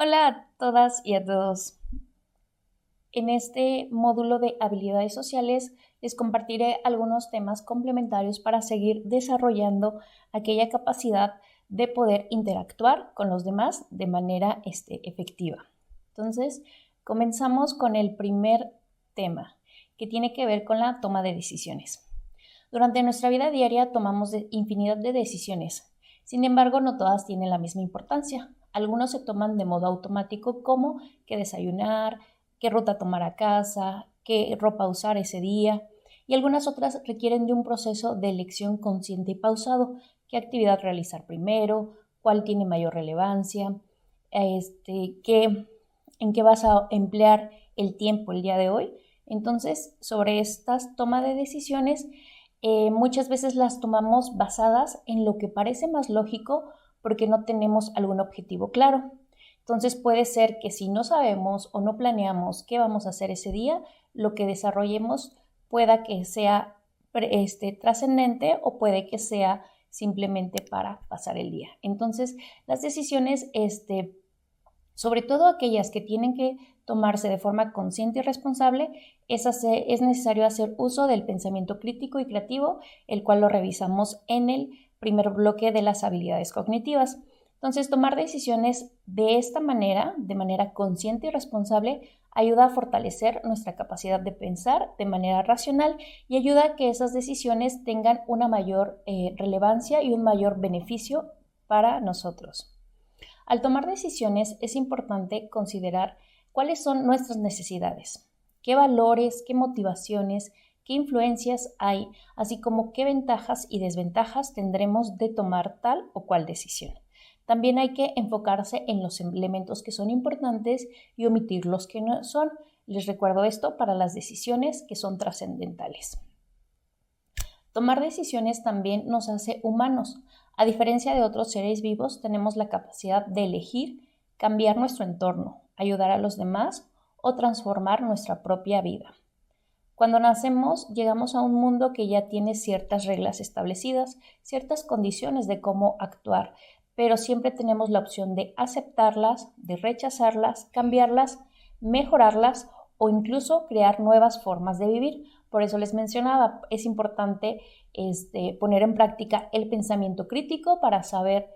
Hola a todas y a todos. En este módulo de habilidades sociales les compartiré algunos temas complementarios para seguir desarrollando aquella capacidad de poder interactuar con los demás de manera efectiva. Entonces, comenzamos con el primer tema, que tiene que ver con la toma de decisiones. Durante nuestra vida diaria tomamos infinidad de decisiones. Sin embargo, no todas tienen la misma importancia. Algunos se toman de modo automático, como qué desayunar, qué ruta tomar a casa, qué ropa usar ese día, y algunas otras requieren de un proceso de elección consciente y pausado, qué actividad realizar primero, cuál tiene mayor relevancia, en qué vas a emplear el tiempo el día de hoy. Entonces, sobre estas tomas de decisiones, muchas veces las tomamos basadas en lo que parece más lógico porque no tenemos algún objetivo claro. Entonces puede ser que si no sabemos o no planeamos qué vamos a hacer ese día, lo que desarrollemos pueda que sea trascendente o puede que sea simplemente para pasar el día. Entonces, las decisiones, sobre todo aquellas que tienen que tomarse de forma consciente y responsable, es necesario hacer uso del pensamiento crítico y creativo, el cual lo revisamos en el primer bloque de las habilidades cognitivas. Entonces, tomar decisiones de esta manera, de manera consciente y responsable, ayuda a fortalecer nuestra capacidad de pensar de manera racional y ayuda a que esas decisiones tengan una mayor relevancia y un mayor beneficio para nosotros. Al tomar decisiones es importante considerar cuáles son nuestras necesidades, qué valores, qué motivaciones, qué influencias hay, así como qué ventajas y desventajas tendremos de tomar tal o cual decisión. También hay que enfocarse en los elementos que son importantes y omitir los que no son. Les recuerdo esto para las decisiones que son trascendentales. Tomar decisiones también nos hace humanos. A diferencia de otros seres vivos, tenemos la capacidad de elegir, cambiar nuestro entorno, ayudar a los demás o transformar nuestra propia vida. Cuando nacemos, llegamos a un mundo que ya tiene ciertas reglas establecidas, ciertas condiciones de cómo actuar, pero siempre tenemos la opción de aceptarlas, de rechazarlas, cambiarlas, mejorarlas o incluso crear nuevas formas de vivir. Por eso les mencionaba, es importante poner en práctica el pensamiento crítico para saber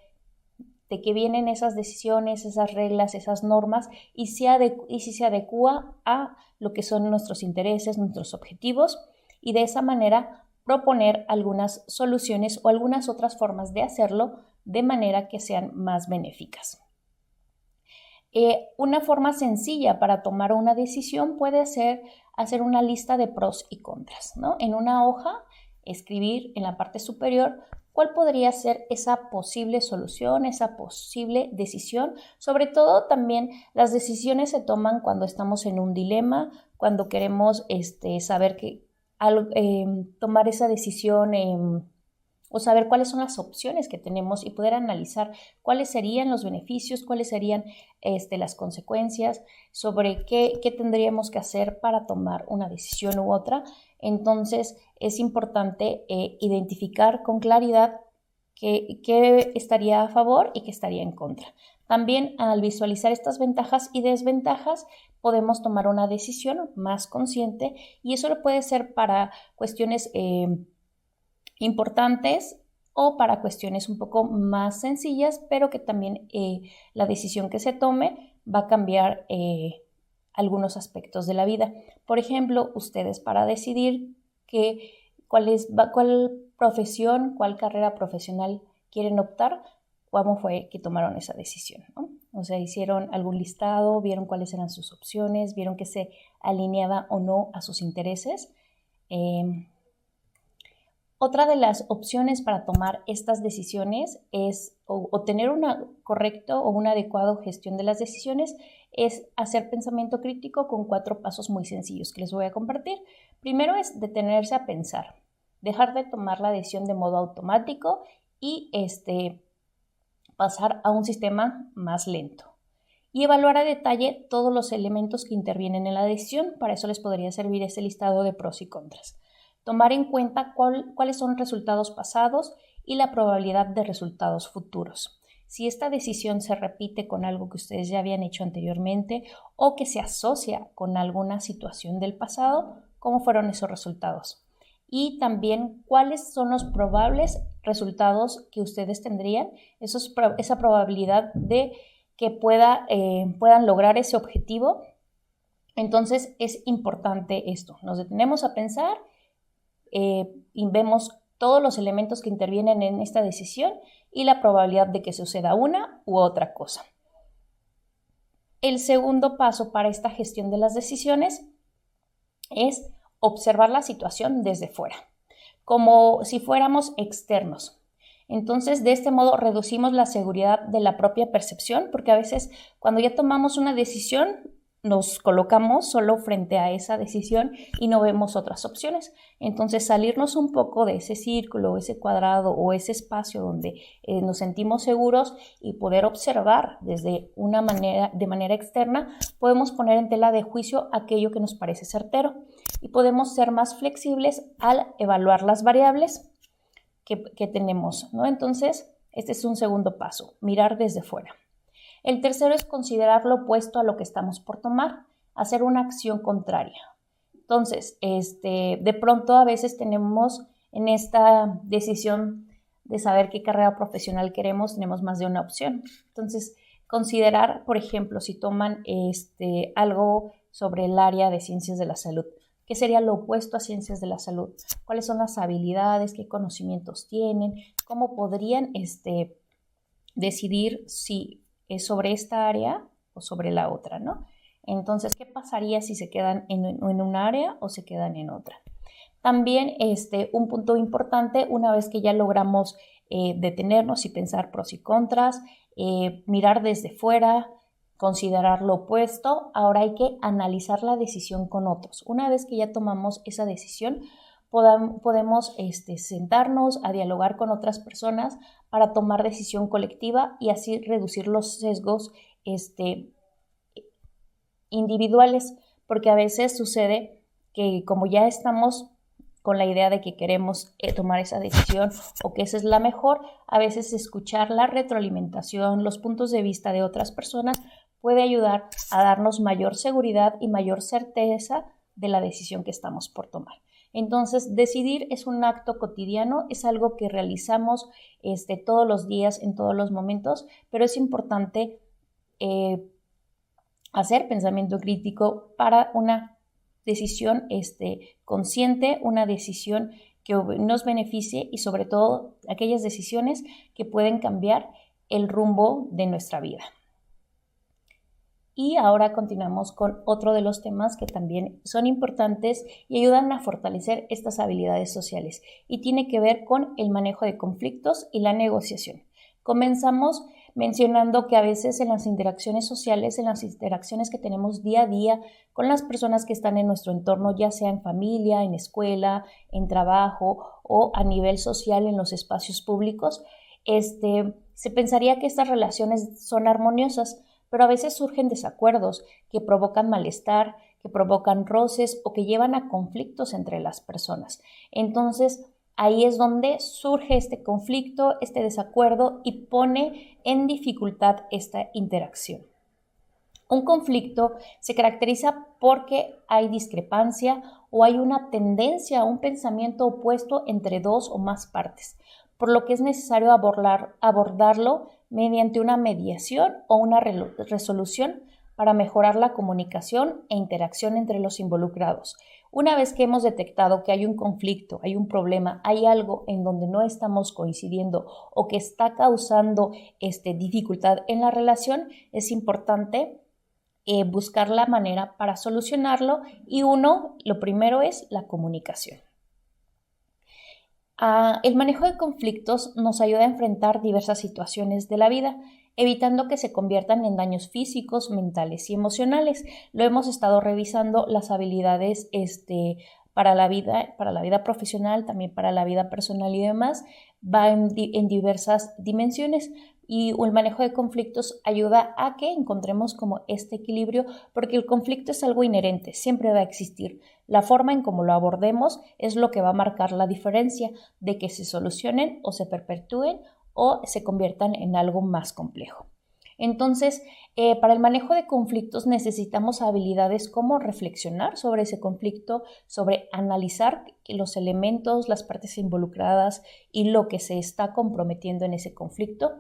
de qué vienen esas decisiones, esas reglas, esas normas y si se adecúa a lo que son nuestros intereses, nuestros objetivos y de esa manera proponer algunas soluciones o algunas otras formas de hacerlo de manera que sean más benéficas. Una forma sencilla para tomar una decisión puede ser hacer una lista de pros y contras, ¿no? En una hoja, escribir en la parte superior cuál podría ser esa posible solución, esa posible decisión. Sobre todo también las decisiones se toman cuando estamos en un dilema, cuando queremos saber que tomar esa decisión o saber cuáles son las opciones que tenemos y poder analizar cuáles serían los beneficios, cuáles serían las consecuencias, sobre qué tendríamos que hacer para tomar una decisión u otra. Entonces es importante identificar con claridad qué estaría a favor y qué estaría en contra. También al visualizar estas ventajas y desventajas podemos tomar una decisión más consciente y eso lo puede ser para cuestiones importantes o para cuestiones un poco más sencillas, pero que también la decisión que se tome va a cambiar algunos aspectos de la vida. Por ejemplo, ustedes para decidir cuál profesión, cuál carrera profesional quieren optar, cómo fue que tomaron esa decisión, ¿no? O sea, hicieron algún listado, vieron cuáles eran sus opciones, vieron que se alineaba o no a sus intereses. Otra de las opciones para tomar estas decisiones es o tener una correcta o una adecuada gestión de las decisiones es hacer pensamiento crítico con 4 pasos muy sencillos que les voy a compartir. Primero es detenerse a pensar, dejar de tomar la decisión de modo automático y pasar a un sistema más lento. Y evaluar a detalle todos los elementos que intervienen en la decisión. Para eso les podría servir este listado de pros y contras. Tomar en cuenta cuáles son resultados pasados y la probabilidad de resultados futuros. si esta decisión se repite con algo que ustedes ya habían hecho anteriormente o que se asocia con alguna situación del pasado, cómo fueron esos resultados. Y también cuáles son los probables resultados que ustedes tendrían, esa probabilidad de que puedan lograr ese objetivo. Entonces es importante esto, nos detenemos a pensar y vemos todos los elementos que intervienen en esta decisión y la probabilidad de que suceda una u otra cosa. El segundo paso para esta gestión de las decisiones es observar la situación desde fuera, como si fuéramos externos. Entonces, de este modo reducimos la seguridad de la propia percepción, porque a veces cuando ya tomamos una decisión, nos colocamos solo frente a esa decisión y no vemos otras opciones. Entonces, salirnos un poco de ese círculo, ese cuadrado o ese espacio donde nos sentimos seguros y poder observar de manera externa, podemos poner en tela de juicio aquello que nos parece certero y podemos ser más flexibles al evaluar las variables que tenemos, ¿no? Entonces, este es un segundo paso, mirar desde fuera. El tercero es considerar lo opuesto a lo que estamos por tomar, hacer una acción contraria. Entonces, de pronto a veces tenemos en esta decisión de saber qué carrera profesional queremos, tenemos más de una opción. Entonces, considerar, por ejemplo, si toman algo sobre el área de ciencias de la salud, ¿qué sería lo opuesto a ciencias de la salud? ¿Cuáles son las habilidades? ¿Qué conocimientos tienen? ¿Cómo podrían decidir si es sobre esta área o sobre la otra, ¿no? Entonces, ¿qué pasaría si se quedan en una área o se quedan en otra? También un punto importante, una vez que ya logramos detenernos y pensar pros y contras, mirar desde fuera, considerar lo opuesto, ahora hay que analizar la decisión con otros. Una vez que ya tomamos esa decisión, podemos sentarnos a dialogar con otras personas para tomar decisión colectiva y así reducir los sesgos individuales, porque a veces sucede que como ya estamos con la idea de que queremos tomar esa decisión o que esa es la mejor, a veces escuchar la retroalimentación, los puntos de vista de otras personas puede ayudar a darnos mayor seguridad y mayor certeza de la decisión que estamos por tomar. Entonces, decidir es un acto cotidiano, es algo que realizamos todos los días, en todos los momentos, pero es importante hacer pensamiento crítico para una decisión consciente, una decisión que nos beneficie y sobre todo aquellas decisiones que pueden cambiar el rumbo de nuestra vida. Y ahora continuamos con otro de los temas que también son importantes y ayudan a fortalecer estas habilidades sociales y tiene que ver con el manejo de conflictos y la negociación. Comenzamos mencionando que a veces en las interacciones sociales, en las interacciones que tenemos día a día con las personas que están en nuestro entorno, ya sea en familia, en escuela, en trabajo o a nivel social en los espacios públicos, se pensaría que estas relaciones son armoniosas, pero a veces surgen desacuerdos que provocan malestar, que provocan roces o que llevan a conflictos entre las personas. Entonces, ahí es donde surge este conflicto, este desacuerdo y pone en dificultad esta interacción. Un conflicto se caracteriza porque hay discrepancia o hay una tendencia a un pensamiento opuesto entre dos o más partes, por lo que es necesario abordarlo mediante una mediación o una resolución para mejorar la comunicación e interacción entre los involucrados. Una vez que hemos detectado que hay un conflicto, hay un problema, hay algo en donde no estamos coincidiendo o que está causando dificultad en la relación, es importante buscar la manera para solucionarlo y lo primero es la comunicación. El manejo de conflictos nos ayuda a enfrentar diversas situaciones de la vida, evitando que se conviertan en daños físicos, mentales y emocionales. Lo hemos estado revisando, las habilidades para la vida profesional, también para la vida personal y demás, va en diversas dimensiones. Y el manejo de conflictos ayuda a que encontremos como este equilibrio, porque el conflicto es algo inherente, siempre va a existir. La forma en cómo lo abordemos es lo que va a marcar la diferencia de que se solucionen o se perpetúen o se conviertan en algo más complejo. Entonces, para el manejo de conflictos necesitamos habilidades como reflexionar sobre ese conflicto, sobre analizar los elementos, las partes involucradas y lo que se está comprometiendo en ese conflicto,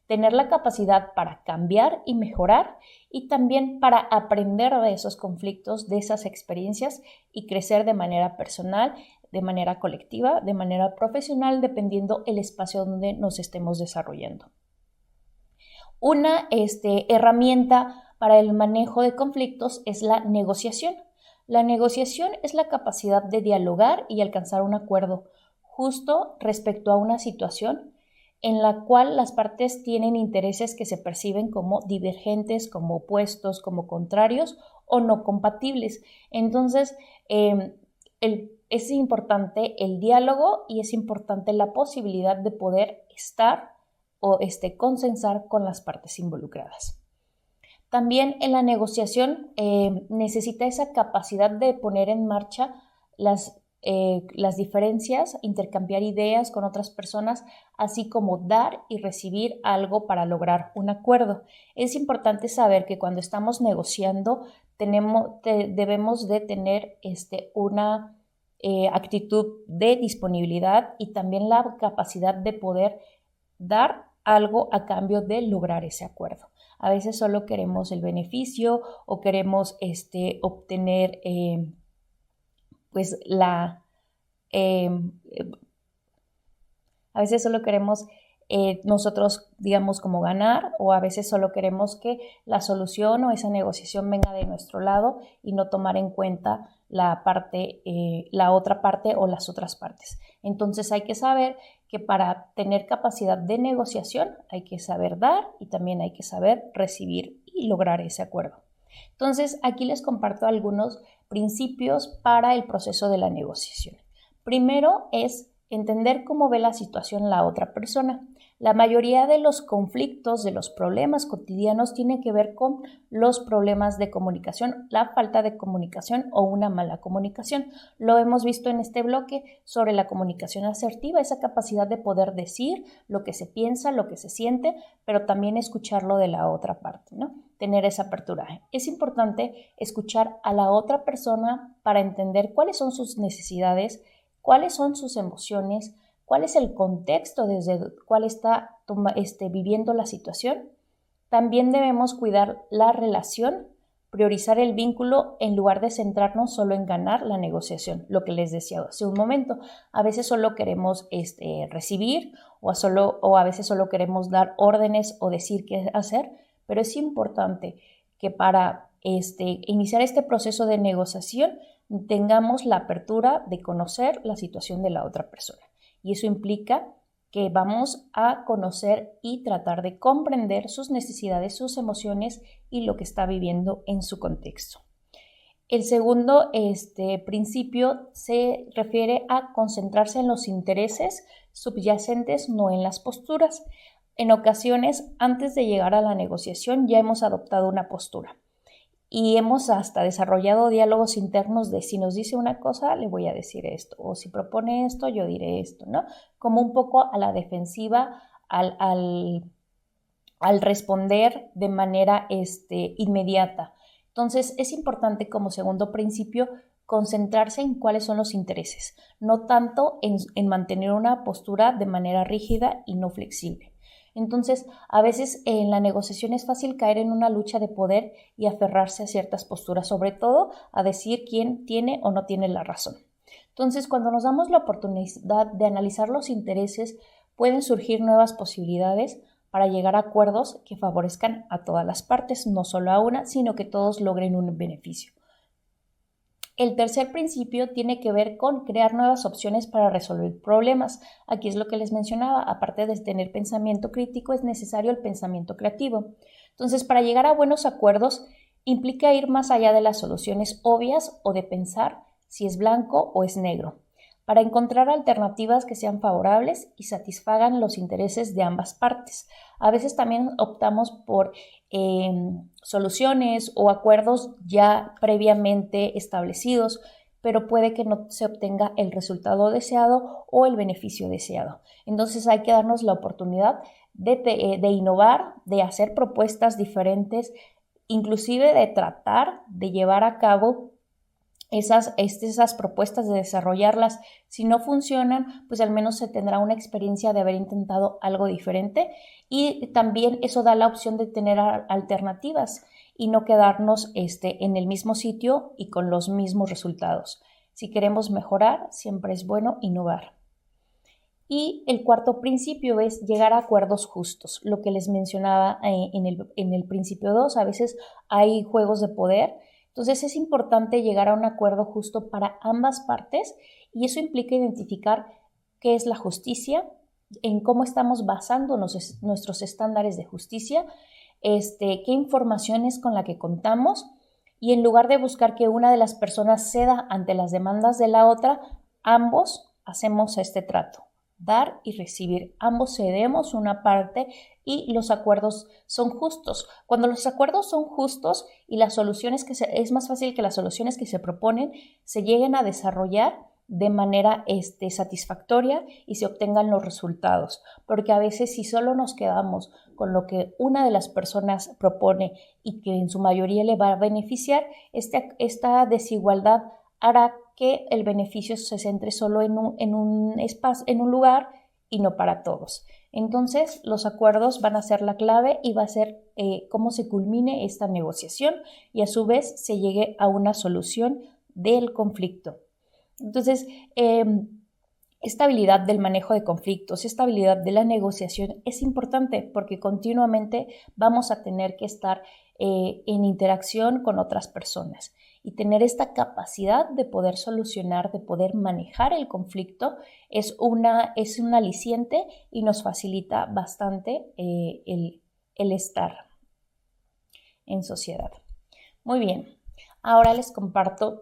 tener la capacidad para cambiar y mejorar y también para aprender de esos conflictos, de esas experiencias y crecer de manera personal, de manera colectiva, de manera profesional, dependiendo el espacio donde nos estemos desarrollando. Una herramienta para el manejo de conflictos es la negociación. La negociación es la capacidad de dialogar y alcanzar un acuerdo justo respecto a una situación en la cual las partes tienen intereses que se perciben como divergentes, como opuestos, como contrarios o no compatibles. Entonces, es importante el diálogo y es importante la posibilidad de poder estar o consensar con las partes involucradas. También en la negociación necesita esa capacidad de poner en marcha las diferencias, intercambiar ideas con otras personas, así como dar y recibir algo para lograr un acuerdo. Es importante saber que cuando estamos negociando debemos de tener una actitud de disponibilidad y también la capacidad de poder dar algo a cambio de lograr ese acuerdo. A veces solo queremos el beneficio o queremos obtener a veces solo queremos nosotros, digamos, como ganar, o a veces solo queremos que la solución o esa negociación venga de nuestro lado y no tomar en cuenta la otra parte o las otras partes. Entonces hay que saber que para tener capacidad de negociación hay que saber dar y también hay que saber recibir y lograr ese acuerdo. Entonces aquí les comparto algunos principios para el proceso de la negociación. Primero es entender cómo ve la situación la otra persona. La mayoría de los conflictos, de los problemas cotidianos tienen que ver con los problemas de comunicación, la falta de comunicación o una mala comunicación. Lo hemos visto en este bloque sobre la comunicación asertiva, esa capacidad de poder decir lo que se piensa, lo que se siente, pero también escucharlo de la otra parte, ¿no? Tener esa apertura. Es importante escuchar a la otra persona para entender cuáles son sus necesidades, cuáles son sus emociones, cuál es el contexto desde el cual está viviendo la situación. También debemos cuidar la relación, priorizar el vínculo en lugar de centrarnos solo en ganar la negociación, lo que les decía hace un momento. A veces solo queremos recibir o a veces solo queremos dar órdenes o decir qué hacer, pero es importante que para iniciar este proceso de negociación tengamos la apertura de conocer la situación de la otra persona. Y eso implica que vamos a conocer y tratar de comprender sus necesidades, sus emociones y lo que está viviendo en su contexto. El segundo principio se refiere a concentrarse en los intereses subyacentes, no en las posturas. En ocasiones, antes de llegar a la negociación, ya hemos adoptado una postura. Y hemos hasta desarrollado diálogos internos de si nos dice una cosa, le voy a decir esto, o si propone esto, yo diré esto, ¿no? Como un poco a la defensiva al responder de manera inmediata. Entonces, es importante como segundo principio concentrarse en cuáles son los intereses, no tanto en mantener una postura de manera rígida y no flexible. Entonces, a veces en la negociación es fácil caer en una lucha de poder y aferrarse a ciertas posturas, sobre todo a decir quién tiene o no tiene la razón. Entonces, cuando nos damos la oportunidad de analizar los intereses, pueden surgir nuevas posibilidades para llegar a acuerdos que favorezcan a todas las partes, no solo a una, sino que todos logren un beneficio. El tercer principio tiene que ver con crear nuevas opciones para resolver problemas. Aquí es lo que les mencionaba, aparte de tener pensamiento crítico, es necesario el pensamiento creativo. Entonces, para llegar a buenos acuerdos, implica ir más allá de las soluciones obvias o de pensar si es blanco o es negro, para encontrar alternativas que sean favorables y satisfagan los intereses de ambas partes. A veces también optamos por soluciones o acuerdos ya previamente establecidos, pero puede que no se obtenga el resultado deseado o el beneficio deseado. Entonces hay que darnos la oportunidad de innovar, de hacer propuestas diferentes, inclusive de tratar de llevar a cabo esas propuestas, de desarrollarlas. Si no funcionan, pues al menos se tendrá una experiencia de haber intentado algo diferente, y también eso da la opción de tener alternativas y no quedarnos en el mismo sitio y con los mismos resultados. Si queremos mejorar, siempre es bueno innovar. Y el cuarto principio es llegar a acuerdos justos. Lo que les mencionaba en el principio 2, a veces hay juegos de poder. Entonces es importante llegar a un acuerdo justo para ambas partes, y eso implica identificar qué es la justicia, en cómo estamos basando nuestros estándares de justicia, qué información es con la que contamos, y en lugar de buscar que una de las personas ceda ante las demandas de la otra, ambos hacemos este trato. Dar y recibir, ambos cedemos una parte y los acuerdos son justos. Cuando los acuerdos son justos y las soluciones es más fácil que las soluciones que se proponen se lleguen a desarrollar de manera satisfactoria y se obtengan los resultados, porque a veces si solo nos quedamos con lo que una de las personas propone y que en su mayoría le va a beneficiar, esta desigualdad hará que el beneficio se centre solo en un espacio, en un lugar, y no para todos. Entonces, los acuerdos van a ser la clave y va a ser cómo se culmine esta negociación y a su vez se llegue a una solución del conflicto. Entonces, esta habilidad del manejo de conflictos, esta habilidad de la negociación es importante porque continuamente vamos a tener que estar en interacción con otras personas, y tener esta capacidad de poder solucionar, de poder manejar el conflicto es un aliciente y nos facilita bastante el estar en sociedad. Muy bien, ahora les comparto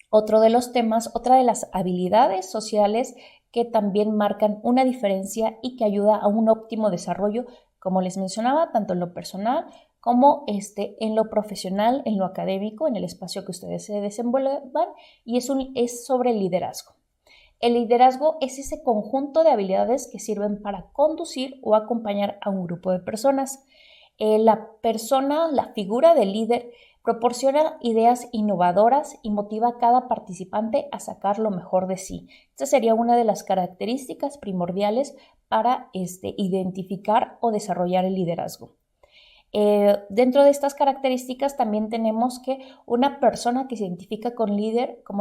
otro de los temas, otra de las habilidades sociales que también marcan una diferencia y que ayuda a un óptimo desarrollo, como les mencionaba, tanto en lo personal como en lo profesional, en lo académico, en el espacio que ustedes se desenvuelvan, y es sobre el liderazgo. El liderazgo es ese conjunto de habilidades que sirven para conducir o acompañar a un grupo de personas. La figura del líder, proporciona ideas innovadoras y motiva a cada participante a sacar lo mejor de sí. Esta sería una de las características primordiales para identificar o desarrollar el liderazgo. Dentro de estas características también tenemos que una persona que se identifica como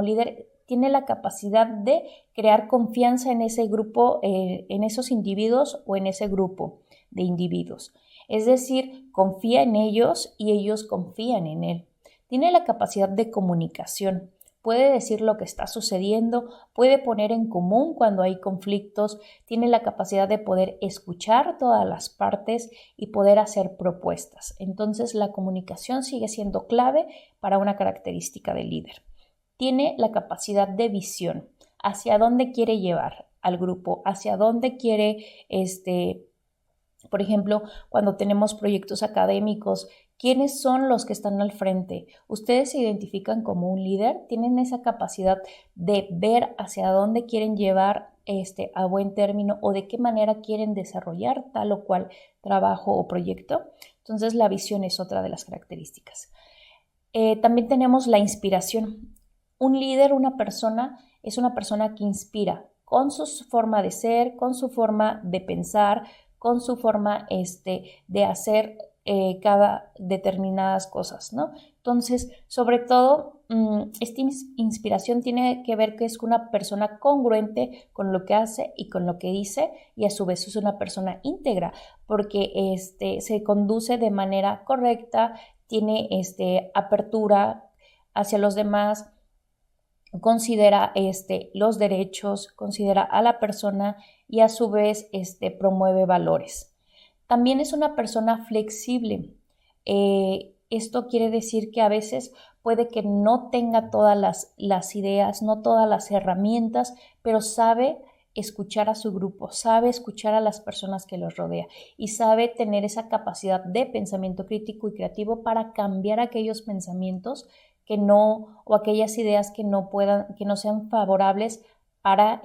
líder tiene la capacidad de crear confianza en ese grupo, en esos individuos o en ese grupo de individuos. Es decir, confía en ellos y ellos confían en él. Tiene la capacidad de comunicación. Puede decir lo que está sucediendo, puede poner en común cuando hay conflictos, tiene la capacidad de poder escuchar todas las partes y poder hacer propuestas. Entonces, la comunicación sigue siendo clave para una característica del líder. Tiene la capacidad de visión, hacia dónde quiere llevar al grupo, hacia dónde quiere, por ejemplo, cuando tenemos proyectos académicos, ¿quiénes son los que están al frente? ¿Ustedes se identifican como un líder? ¿Tienen esa capacidad de ver hacia dónde quieren llevar a buen término o de qué manera quieren desarrollar tal o cual trabajo o proyecto? Entonces, la visión es otra de las características. También tenemos la inspiración. Un líder, es una persona que inspira con su forma de ser, con su forma de pensar, con su forma de hacer cada determinadas cosas, ¿no? Entonces, sobre todo, esta inspiración tiene que ver que es una persona congruente con lo que hace y con lo que dice, y a su vez es una persona íntegra, porque se conduce de manera correcta, tiene apertura hacia los demás, considera los derechos, considera a la persona y a su vez promueve valores. También es una persona flexible. Esto quiere decir que a veces puede que no tenga todas las ideas, no todas las herramientas, pero sabe escuchar a su grupo, sabe escuchar a las personas que los rodea y sabe tener esa capacidad de pensamiento crítico y creativo para cambiar aquellos pensamientos o aquellas ideas que no sean favorables para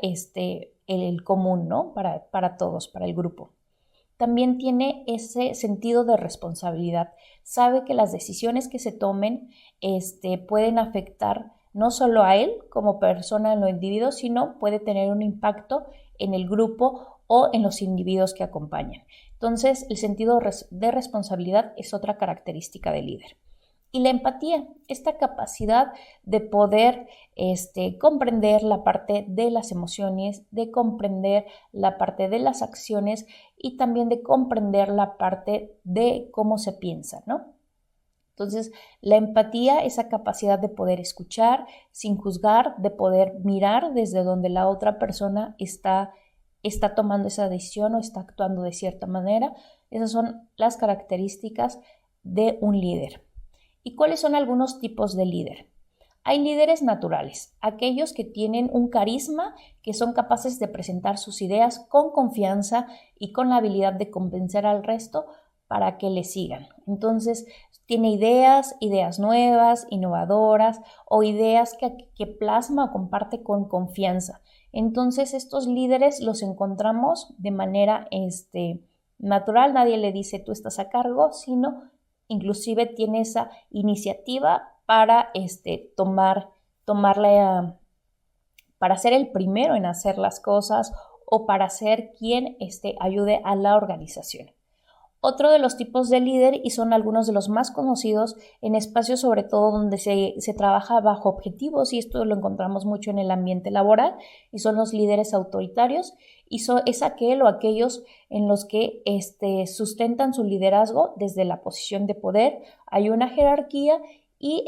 el común, ¿no? Para todos, para el grupo. También tiene ese sentido de responsabilidad. Sabe que las decisiones que se tomen pueden afectar no solo a él como persona en lo individuo, sino puede tener un impacto en el grupo o en los individuos que acompañan. Entonces, el sentido de responsabilidad es otra característica del líder. Y la empatía, esta capacidad de poder comprender la parte de las emociones, de comprender la parte de las acciones y también de comprender la parte de cómo se piensa, ¿no? Entonces, la empatía, esa capacidad de poder escuchar sin juzgar, de poder mirar desde donde la otra persona está tomando esa decisión o está actuando de cierta manera, esas son las características de un líder. ¿Y cuáles son algunos tipos de líder? Hay líderes naturales, aquellos que tienen un carisma, que son capaces de presentar sus ideas con confianza y con la habilidad de convencer al resto para que le sigan. Entonces, tiene ideas nuevas, innovadoras o ideas que plasma o comparte con confianza. Entonces, estos líderes los encontramos de manera natural, nadie le dice tú estás a cargo, sino inclusive tiene esa iniciativa para para ser el primero en hacer las cosas o para ser quien ayude a la organización. Otro de los tipos de líder, y son algunos de los más conocidos en espacios sobre todo donde se trabaja bajo objetivos, y esto lo encontramos mucho en el ambiente laboral, y son los líderes autoritarios, y es aquel o aquellos en los que sustentan su liderazgo desde la posición de poder. Hay una jerarquía y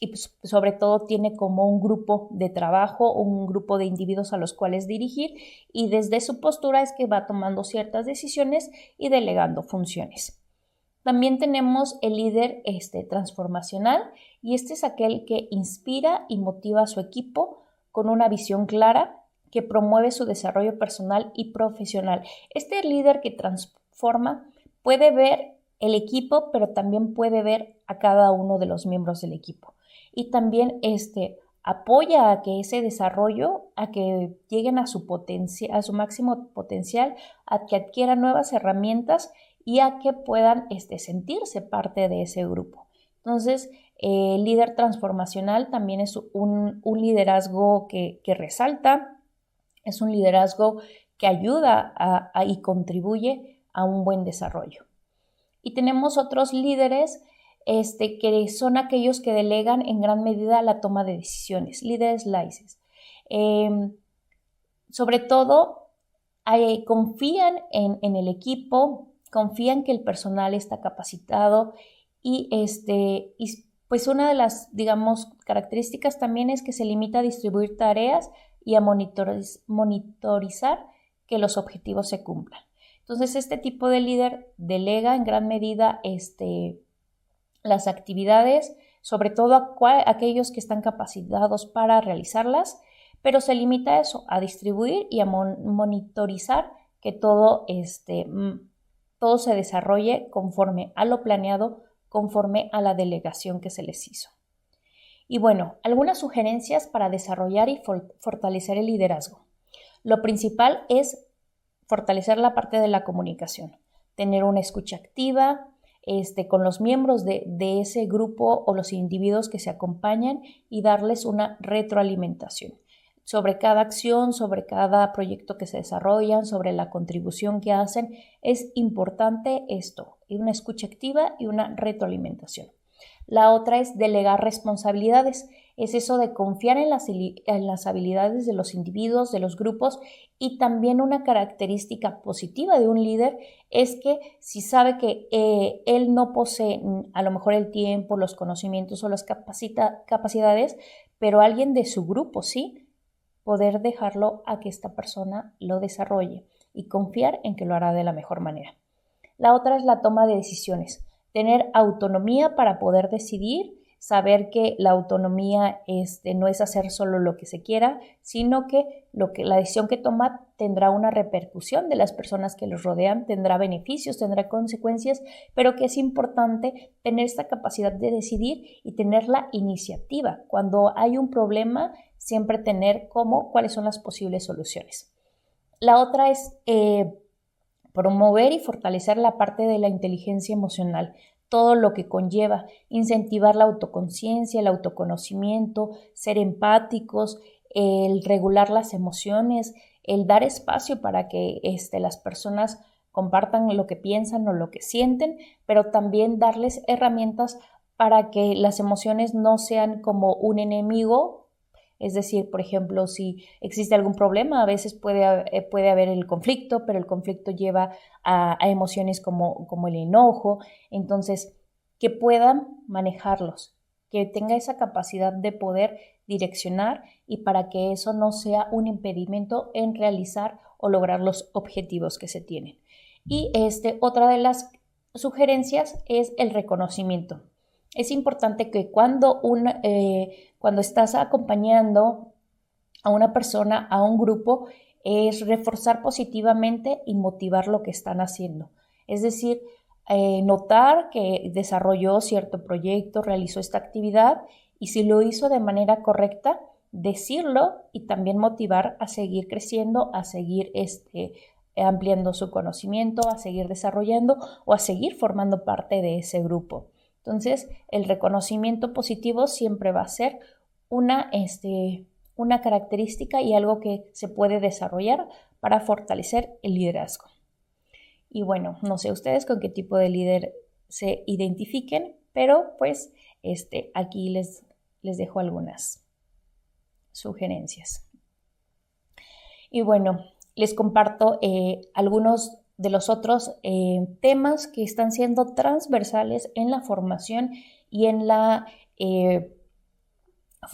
pues, sobre todo tiene como un grupo de trabajo o un grupo de individuos a los cuales dirigir, y desde su postura es que va tomando ciertas decisiones y delegando funciones. También tenemos el líder transformacional, y es aquel que inspira y motiva a su equipo con una visión clara, que promueve su desarrollo personal y profesional. Este líder que transforma puede ver el equipo, pero también puede ver a cada uno de los miembros del equipo. Y también apoya a que ese desarrollo, a que lleguen a su máximo potencial, a que adquieran nuevas herramientas y a que puedan sentirse parte de ese grupo. Entonces, el líder transformacional también es un liderazgo que resalta, es un liderazgo que ayuda y contribuye a un buen desarrollo. Y tenemos otros líderes que son aquellos que delegan en gran medida la toma de decisiones, líderes laicos. Sobre todo, confían en el equipo, confían que el personal está capacitado y pues una de las, digamos, características también es que se limita a distribuir tareas y a monitorizar que los objetivos se cumplan. Entonces, este tipo de líder delega en gran medida las actividades, sobre todo a aquellos que están capacitados para realizarlas, pero se limita a eso, a distribuir y a monitorizar que todo se desarrolle conforme a lo planeado, conforme a la delegación que se les hizo. Y bueno, algunas sugerencias para desarrollar y fortalecer el liderazgo. Lo principal es fortalecer la parte de la comunicación, tener una escucha activa con los miembros de ese grupo o los individuos que se acompañan y darles una retroalimentación sobre cada acción, sobre cada proyecto que se desarrollan, sobre la contribución que hacen. Es importante esto, una escucha activa y una retroalimentación. La otra es delegar responsabilidades. Es eso de confiar en las habilidades de los individuos, de los grupos, y también una característica positiva de un líder es que si sabe que él no posee a lo mejor el tiempo, los conocimientos o las capacidades, pero alguien de su grupo sí, poder dejarlo a que esta persona lo desarrolle y confiar en que lo hará de la mejor manera. La otra es la toma de decisiones. Tener autonomía para poder decidir, saber que la autonomía no es hacer solo lo que se quiera, sino que la decisión que toma tendrá una repercusión de las personas que los rodean, tendrá beneficios, tendrá consecuencias, pero que es importante tener esta capacidad de decidir y tener la iniciativa. Cuando hay un problema, siempre tener cuáles son las posibles soluciones. La otra es promover y fortalecer la parte de la inteligencia emocional, todo lo que conlleva, incentivar la autoconciencia, el autoconocimiento, ser empáticos, el regular las emociones, el dar espacio para que las personas compartan lo que piensan o lo que sienten, pero también darles herramientas para que las emociones no sean como un enemigo. Es decir, por ejemplo, si existe algún problema, a veces puede haber el conflicto, pero el conflicto lleva a emociones como el enojo. Entonces, que puedan manejarlos, que tenga esa capacidad de poder direccionar y para que eso no sea un impedimento en realizar o lograr los objetivos que se tienen. Y otra de las sugerencias es el reconocimiento. Es importante que cuando estás acompañando a una persona, a un grupo, es reforzar positivamente y motivar lo que están haciendo. Es decir, notar que desarrolló cierto proyecto, realizó esta actividad y si lo hizo de manera correcta, decirlo y también motivar a seguir creciendo, a seguir ampliando su conocimiento, a seguir desarrollando o a seguir formando parte de ese grupo. Entonces, el reconocimiento positivo siempre va a ser una característica y algo que se puede desarrollar para fortalecer el liderazgo. Y bueno, no sé ustedes con qué tipo de líder se identifiquen, pero pues aquí les dejo algunas sugerencias. Y bueno, les comparto algunos de los otros temas que están siendo transversales en la formación y en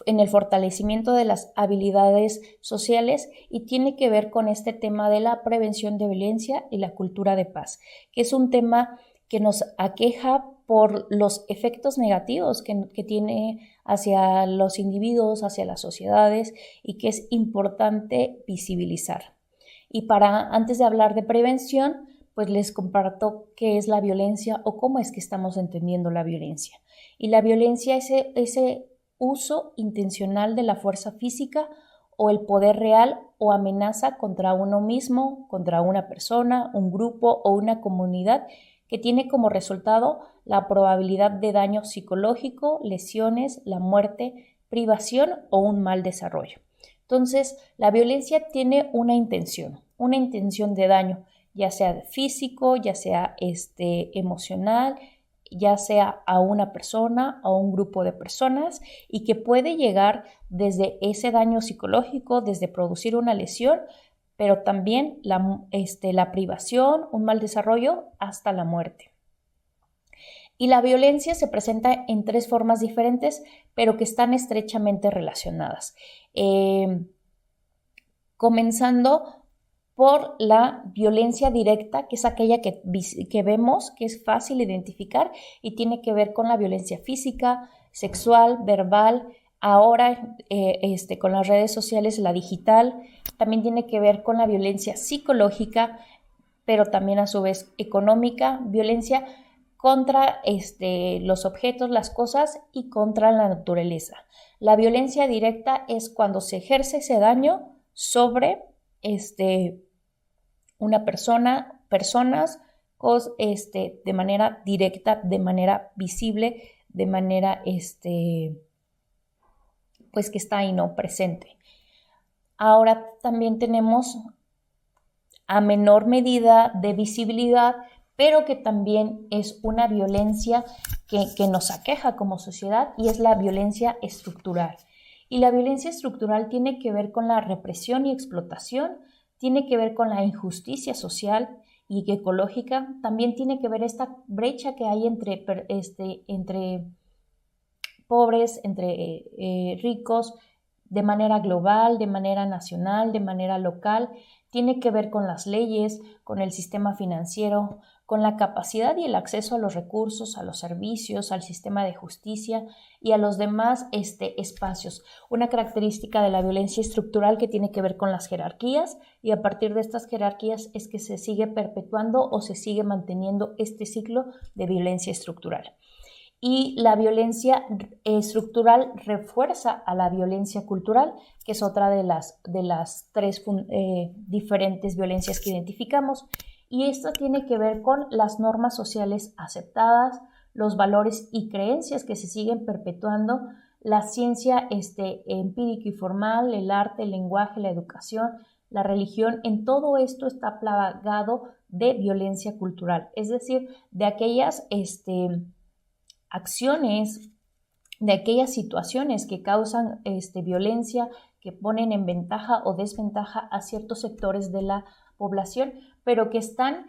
el fortalecimiento de las habilidades sociales y tiene que ver con este tema de la prevención de violencia y la cultura de paz, que es un tema que nos aqueja por los efectos negativos que tiene hacia los individuos, hacia las sociedades y que es importante visibilizar. Y antes de hablar de prevención, pues les comparto qué es la violencia o cómo es que estamos entendiendo la violencia. Y la violencia es ese uso intencional de la fuerza física o el poder real o amenaza contra uno mismo, contra una persona, un grupo o una comunidad que tiene como resultado la probabilidad de daño psicológico, lesiones, la muerte, privación o un mal desarrollo. Entonces, la violencia tiene una intención de daño, ya sea físico, ya sea emocional, ya sea a una persona, a un grupo de personas y que puede llegar desde ese daño psicológico, desde producir una lesión, pero también la privación, un mal desarrollo, hasta la muerte. Y la violencia se presenta en 3 formas diferentes, pero que están estrechamente relacionadas. Comenzando por la violencia directa, que es aquella que vemos, que es fácil identificar y tiene que ver con la violencia física, sexual, verbal, ahora con las redes sociales, la digital, también tiene que ver con la violencia psicológica, pero también a su vez económica, violencia contra los objetos, las cosas y contra la naturaleza. La violencia directa es cuando se ejerce ese daño sobre una persona, personas, de manera directa, de manera visible, de manera pues que está ahí, ¿no? Presente. Ahora también tenemos a menor medida de visibilidad, pero que también es una violencia que nos aqueja como sociedad y es la violencia estructural. Y la violencia estructural tiene que ver con la represión y explotación, tiene que ver con la injusticia social y ecológica, también tiene que ver esta brecha que hay entre pobres, entre ricos, de manera global, de manera nacional, de manera local, tiene que ver con las leyes, con el sistema financiero, con la capacidad y el acceso a los recursos, a los servicios, al sistema de justicia y a los demás espacios. Una característica de la violencia estructural que tiene que ver con las jerarquías, y a partir de estas jerarquías es que se sigue perpetuando o se sigue manteniendo este ciclo de violencia estructural. Y la violencia estructural refuerza a la violencia cultural, que es otra de las tres diferentes violencias que identificamos. Y esto tiene que ver con las normas sociales aceptadas, los valores y creencias que se siguen perpetuando, la ciencia empírica y formal, el arte, el lenguaje, la educación, la religión. En todo esto está plagado de violencia cultural, es decir, de aquellas acciones, de aquellas situaciones que causan violencia, que ponen en ventaja o desventaja a ciertos sectores de la población, pero que están,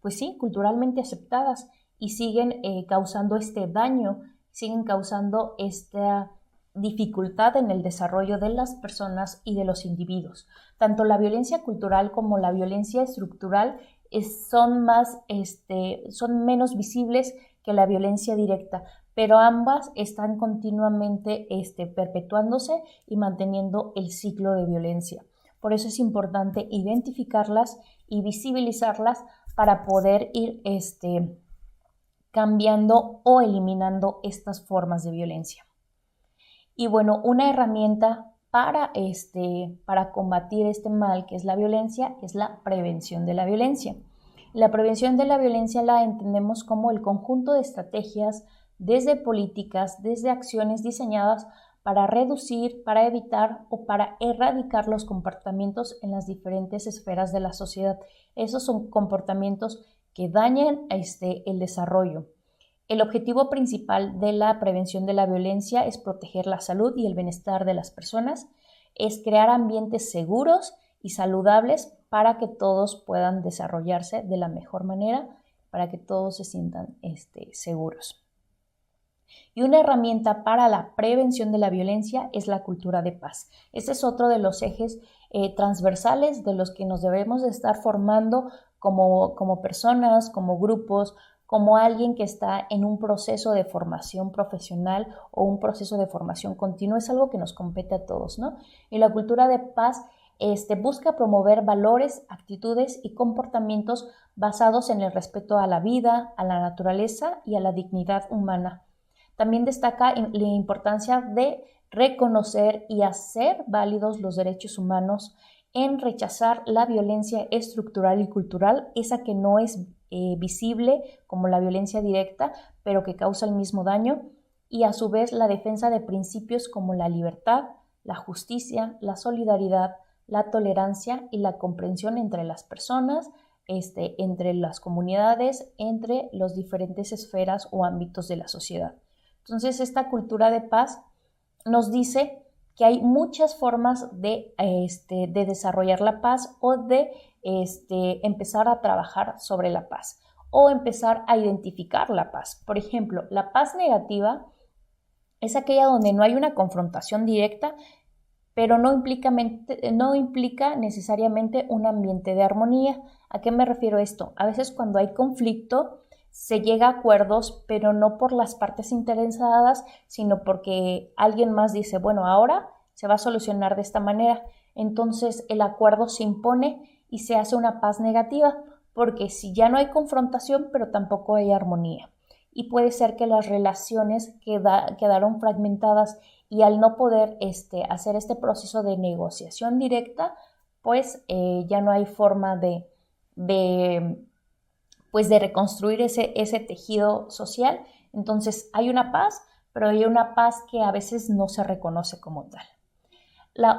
pues sí, culturalmente aceptadas y siguen causando este daño, siguen causando esta dificultad en el desarrollo de las personas y de los individuos. Tanto la violencia cultural como la violencia estructural son menos visibles que la violencia directa, pero ambas están continuamente perpetuándose y manteniendo el ciclo de violencia. Por eso es importante identificarlas y visibilizarlas para poder ir cambiando o eliminando estas formas de violencia. Y bueno, una herramienta para combatir este mal que es la violencia es la prevención de la violencia. La prevención de la violencia la entendemos como el conjunto de estrategias, desde políticas, desde acciones diseñadas para reducir, para evitar o para erradicar los comportamientos en las diferentes esferas de la sociedad. Esos son comportamientos que dañan el desarrollo. El objetivo principal de la prevención de la violencia es proteger la salud y el bienestar de las personas, es crear ambientes seguros y saludables para que todos puedan desarrollarse de la mejor manera, para que todos se sientan seguros. Y una herramienta para la prevención de la violencia es la cultura de paz. Este es otro de los ejes transversales de los que nos debemos de estar formando como personas, como grupos, como alguien que está en un proceso de formación profesional o un proceso de formación continua. Es algo que nos compete a todos, ¿no? Y la cultura de paz busca promover valores, actitudes y comportamientos basados en el respeto a la vida, a la naturaleza y a la dignidad humana. También destaca la importancia de reconocer y hacer válidos los derechos humanos, en rechazar la violencia estructural y cultural, esa que no es visible como la violencia directa, pero que causa el mismo daño, y a su vez la defensa de principios como la libertad, la justicia, la solidaridad, la tolerancia y la comprensión entre las personas, entre las comunidades, entre las diferentes esferas o ámbitos de la sociedad. Entonces, esta cultura de paz nos dice que hay muchas formas de desarrollar la paz o de empezar a trabajar sobre la paz o empezar a identificar la paz. Por ejemplo, la paz negativa es aquella donde no hay una confrontación directa, pero no implica necesariamente un ambiente de armonía. ¿A qué me refiero esto? A veces cuando hay conflicto se llega a acuerdos, pero no por las partes interesadas, sino porque alguien más dice, bueno, ahora se va a solucionar de esta manera. Entonces el acuerdo se impone y se hace una paz negativa, porque si ya no hay confrontación, pero tampoco hay armonía. Y puede ser que las relaciones quedaron fragmentadas y al no poder hacer este proceso de negociación directa, pues ya no hay forma de reconstruir ese tejido social. Entonces hay una paz, pero hay una paz que a veces no se reconoce como tal.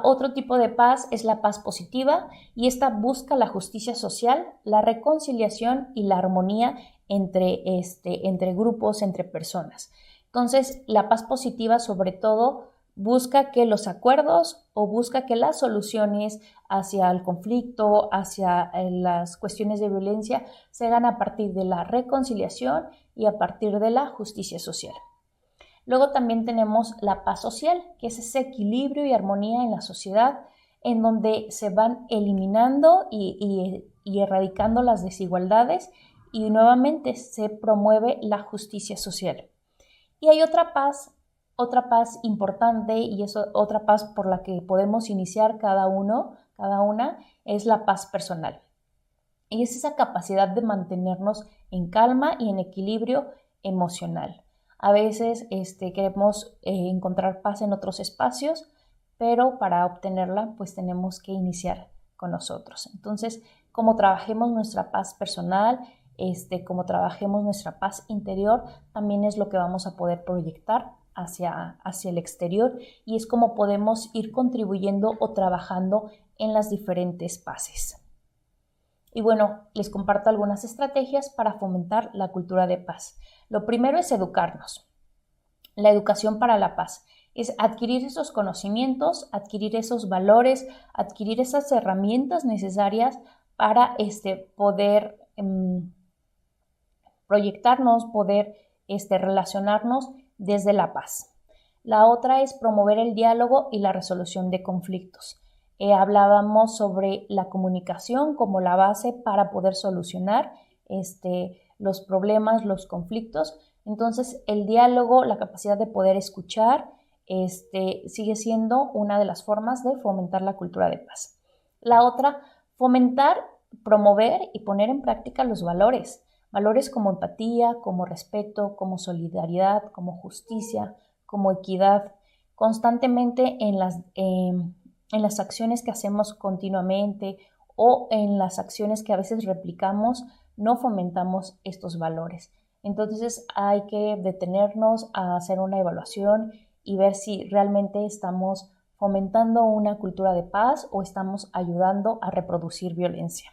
Otro tipo de paz es la paz positiva, y esta busca la justicia social, la reconciliación y la armonía entre grupos, entre personas. Entonces, la paz positiva sobre todo busca que los acuerdos o busca que las soluciones hacia el conflicto, hacia las cuestiones de violencia, se hagan a partir de la reconciliación y a partir de la justicia social. Luego también tenemos la paz social, que es ese equilibrio y armonía en la sociedad, en donde se van eliminando y y erradicando las desigualdades, y nuevamente se promueve la justicia social. Y hay otra paz importante, y es otra paz por la que podemos iniciar cada una, es la paz personal. Y es esa capacidad de mantenernos en calma y en equilibrio emocional. A veces queremos encontrar paz en otros espacios, pero para obtenerla pues tenemos que iniciar con nosotros. Entonces, como trabajemos nuestra paz personal, como trabajemos nuestra paz interior, también es lo que vamos a poder proyectar hacia el exterior, y es como podemos ir contribuyendo o trabajando en las diferentes paces. Y bueno, les comparto algunas estrategias para fomentar la cultura de paz. Lo primero es educarnos. La educación para la paz es adquirir esos conocimientos, adquirir esos valores, adquirir esas herramientas necesarias para poder proyectarnos, poder relacionarnos desde la paz. La otra es promover el diálogo y la resolución de conflictos. Hablábamos sobre la comunicación como la base para poder solucionar los problemas, los conflictos. Entonces, el diálogo, la capacidad de poder escuchar, sigue siendo una de las formas de fomentar la cultura de paz. La otra, fomentar, promover y poner en práctica los valores. Valores como empatía, como respeto, como solidaridad, como justicia, como equidad, constantemente en las acciones que hacemos continuamente o en las acciones que a veces replicamos, no fomentamos estos valores. Entonces hay que detenernos a hacer una evaluación y ver si realmente estamos fomentando una cultura de paz o estamos ayudando a reproducir violencia.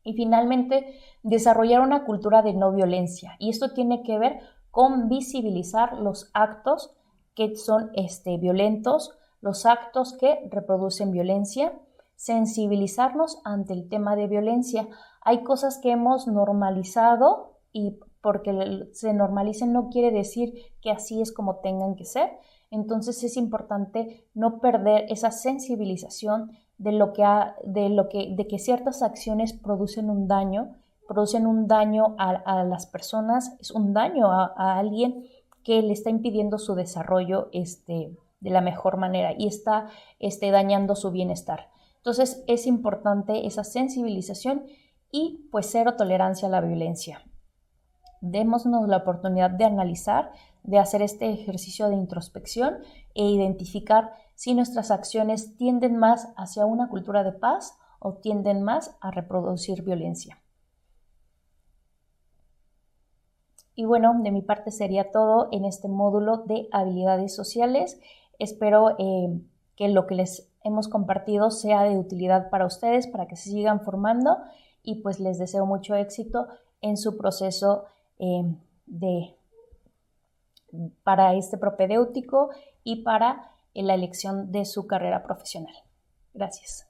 Y finalmente, desarrollar una cultura de no violencia. Y esto tiene que ver con visibilizar los actos que son violentos, los actos que reproducen violencia, sensibilizarnos ante el tema de violencia. Hay cosas que hemos normalizado, y porque se normalicen no quiere decir que así es como tengan que ser. Entonces es importante no perder esa sensibilización de que ciertas acciones producen un daño a las personas, es un daño a alguien que le está impidiendo su desarrollo de la mejor manera y está dañando su bienestar. Entonces es importante esa sensibilización y pues cero tolerancia a la violencia. Démonos la oportunidad de analizar, de hacer este ejercicio de introspección e identificar si nuestras acciones tienden más hacia una cultura de paz o tienden más a reproducir violencia. Y bueno, de mi parte sería todo en este módulo de habilidades sociales. Espero que lo que les hemos compartido sea de utilidad para ustedes, para que se sigan formando, y pues les deseo mucho éxito en su proceso para este propedéutico y para la elección de su carrera profesional. Gracias.